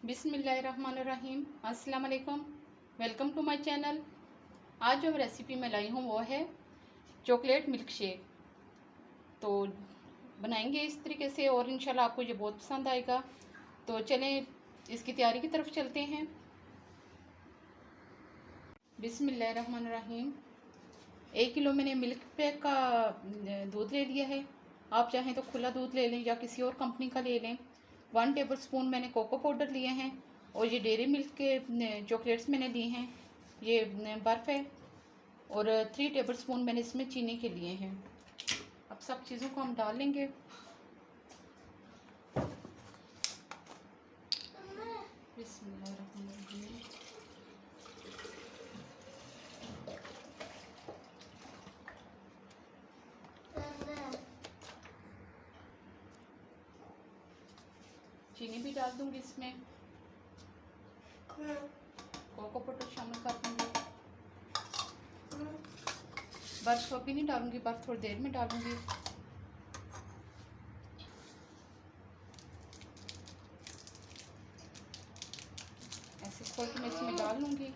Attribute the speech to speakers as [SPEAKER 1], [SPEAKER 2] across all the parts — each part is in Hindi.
[SPEAKER 1] बिस्मिल्लाहिर्रहमानिर्रहीम। अस्सलाम वालेकुम। Welcome to my channel. आज जो रेसिपी मैं लाई हूँ वो है चॉकलेट मिल्क शेक। तो बनाएंगे इस तरीके से और इंशाल्लाह आपको ये बहुत पसंद आएगा। तो चलें इसकी तैयारी की तरफ चलते हैं। बिस्मिल्लाहिर्रहमानिर्रहीम। 1 किलो मैंने मिल्क पैक का दूध ले लिया है। आप चाहें तो खुला दूध ले लें या किसी और कंपनी का ले लें। 1 टेबल स्पून मैंने कोको पाउडर लिए हैं और ये डेयरी मिल्क के चॉकलेट्स मैंने लिए हैं। ये बर्फ़ है और 3 टेबल स्पून मैंने इसमें चीनी के लिए हैं। अब सब चीज़ों को हम डाल लेंगे। बिस्मिल्लाहिर्रहमानिर्रहीम। चीनी भी डाल दूंगी इसमें, कोको पाउडर शामिल कर दूंगी। बर्फ़ अभी नहीं डालूंगी, बर्फ़ थोड़ी देर में डालूंगी। ऐसे खोल के मैं इसमें डाल लूंगी।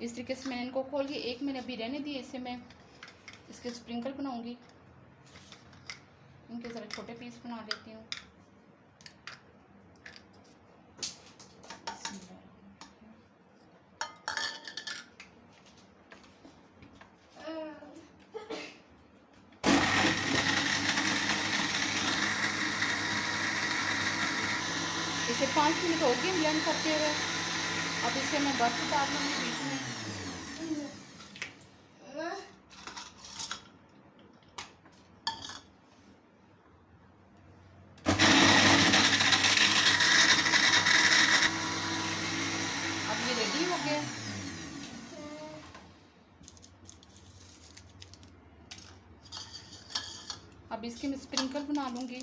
[SPEAKER 1] इस तरीके से मैंने इनको खोल के 1 मिनट अभी रहने दिए। इसे मैं इसके स्प्रिंकल बनाऊंगी। इनके ज़रा छोटे पीस बना लेती हूँ। इसे 5 मिनट हो गए ब्लेंड करते हुए। अब इसे मैं बर्फ़ डाल लूँगी बीच में। अब ये रेडी हो गया। अब इसके मैं स्प्रिंकल बना लूँगी।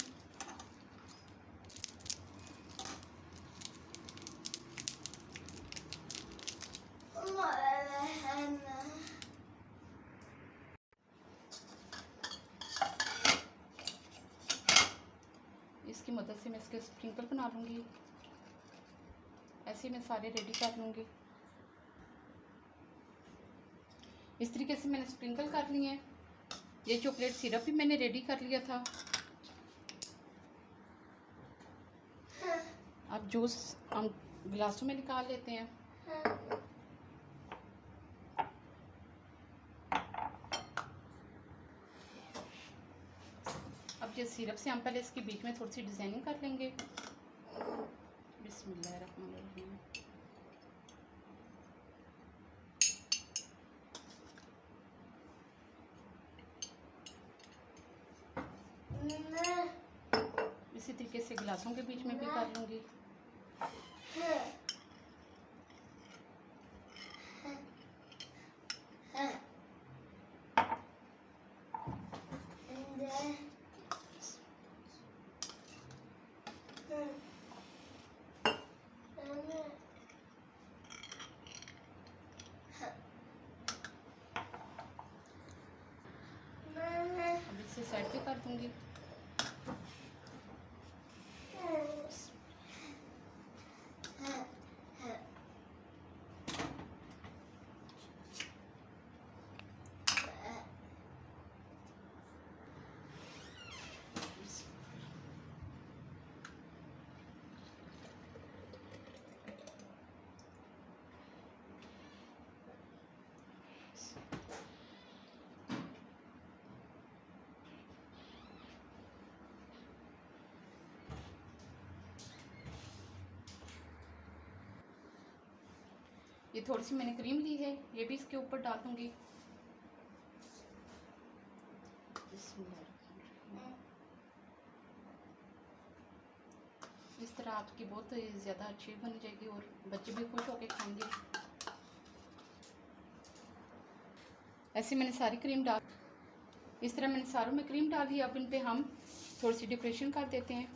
[SPEAKER 1] इसकी मदद से मैं इसके स्प्रिंकल बना लूँगी। ऐसे मैं सारे रेडी कर लूँगी। इस तरीके से मैंने स्प्रिंकल कर लिए हैं। ये चॉकलेट सिरप भी मैंने रेडी कर लिया था। अब जूस हम गिलासों में निकाल लेते हैं। अब ये सिरप से हम पहले इसके बीच में थोड़ी सी डिज़ाइनिंग कर लेंगे। बिस्मिल्लाहिर्रहमानिर्रहीम। इसी तरीके से गिलासों के बीच में भी कर लूँगी। अब इसे साइड पे कर दूँगी। ये थोड़ी सी मैंने क्रीम ली है, ये भी इसके ऊपर डाल दूंगी। इस तरह आपकी बहुत ज़्यादा अच्छी बन जाएगी और बच्चे भी खुश होकर खाएंगे। ऐसे मैंने सारी क्रीम डाल, इस तरह मैंने सारों में क्रीम डाल दी। अब इन पे हम थोड़ी सी डेकोरेशन कर देते हैं।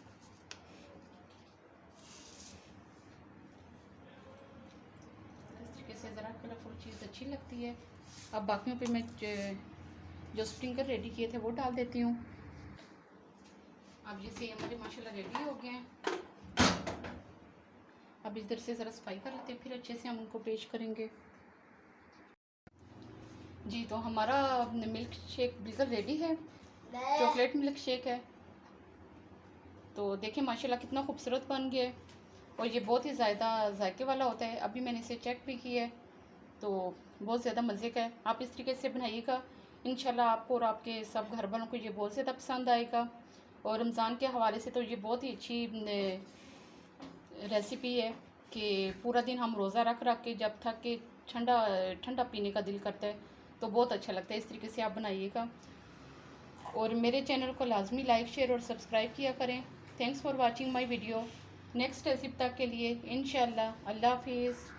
[SPEAKER 1] इस तरीके से ज़रा कलरफुल चीज़ अच्छी लगती है। अब बाकियों पे मैं जो स्प्रिंकल रेडी किए थे वो डाल देती हूँ। अब जैसे हमारे माशाल्लाह रेडी हो गए हैं, अब इधर से ज़रा सफाई कर लेते हैं, फिर अच्छे से हम उनको पेश करेंगे। जी तो हमारा मिल्क शेक बिल्कुल रेडी है, चॉकलेट मिल्क शेक है। तो देखिए माशाल्लाह कितना खूबसूरत बन गया है और ये बहुत ही ज़्यादा जायके वाला होता है। अभी मैंने इसे चेक भी किया है तो बहुत ज़्यादा मज़े का है। आप इस तरीके से बनाइएगा, इंशाल्लाह आपको और आपके सब घर वालों को ये बहुत ज़्यादा पसंद आएगा। और रमज़ान के हवाले से तो ये बहुत ही अच्छी रेसिपी है कि पूरा दिन हम रोज़ा रख रख के जब तक कि ठंडा ठंडा पीने का दिल करता है तो बहुत अच्छा लगता है। इस तरीके से आप बनाइएगा और मेरे चैनल को लाजमी लाइक शेयर और सब्सक्राइब किया करें। Thanks for watching my video. Next recipe तक के लिए इंशाल्लाह अल्लाह हाफिज़।